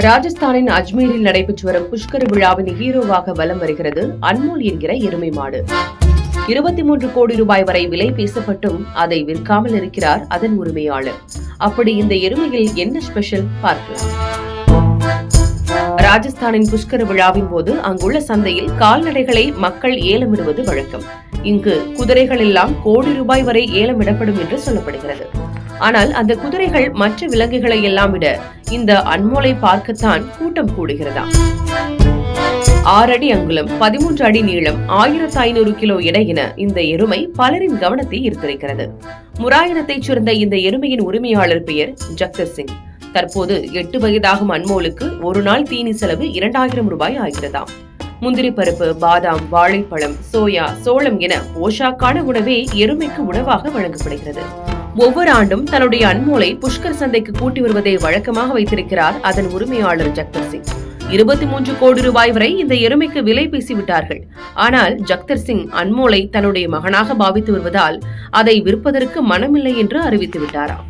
ராஜஸ்தானின் அஜ்மீரில் நடைபெற்று வரும் புஷ்கர விழாவின் ஹீரோவாக வலம் வருகிறது அன்மோல் என்கிற எருமை மாடு. 23 கோடி ரூபாய் வரை விலை பேசப்பட்டும் அதை விற்காமல் இருக்கிறார் அதன் உரிமையாளர். அப்படி இந்த எருமையில் என்ன ஸ்பெஷல் பார்க்கலாம். ராஜஸ்தானின் புஷ்கர விழாவின் போது அங்குள்ள சந்தையில் கால்நடைகளை மக்கள் ஏலமிடுவது வழக்கம். இங்கு குதிரைகள் எல்லாம் கோடி ரூபாய் வரை ஏலமிடப்படும் என்று சொல்லப்படுகிறது. ஆனால் அந்த குதிரைகள் மற்ற விலங்குகளை எல்லாம் விட இந்த அன்மோலை பார்க்கத்தான் கூட்டம் கூடுகிறதா. 6 அடி அங்குலம், 13 அடி நீளம், 1500 கிலோ எடை என இந்த எருமை பலரின் கவனத்தை ஈர்த்திருக்கிறது. முராயனத்தைச் சேர்ந்த இந்த எருமையின் உரிமையாளர் பெயர் ஜக்தர் சிங். தற்போது 8 வயதாகும் அன்மோலுக்கு ஒரு நாள் தீனி செலவு 2000 ரூபாய் ஆகிறதாம். முந்திரி பருப்பு, பாதாம், வாழைப்பழம், சோயா, சோளம் என போஷாக்கான உணவே எருமைக்கு உணவாக வழங்கப்படுகிறது. ஒவ்வொரு ஆண்டும் தன்னுடைய அன்மோலை புஷ்கர் சந்தைக்கு கூட்டி வருவதை வழக்கமாக வைத்திருக்கிறார் அதன் உரிமையாளர் ஜக்தர் சிங். 23 கோடி ரூபாய் வரை இந்த எருமைக்கு விலை பேசிவிட்டார்கள். ஆனால் ஜக்தர் சிங் அன்மோலை தன்னுடைய மகனாக பாவித்து வருவதால் அதை விற்பதற்கு மனமில்லை என்று அறிவித்து விட்டாராம்.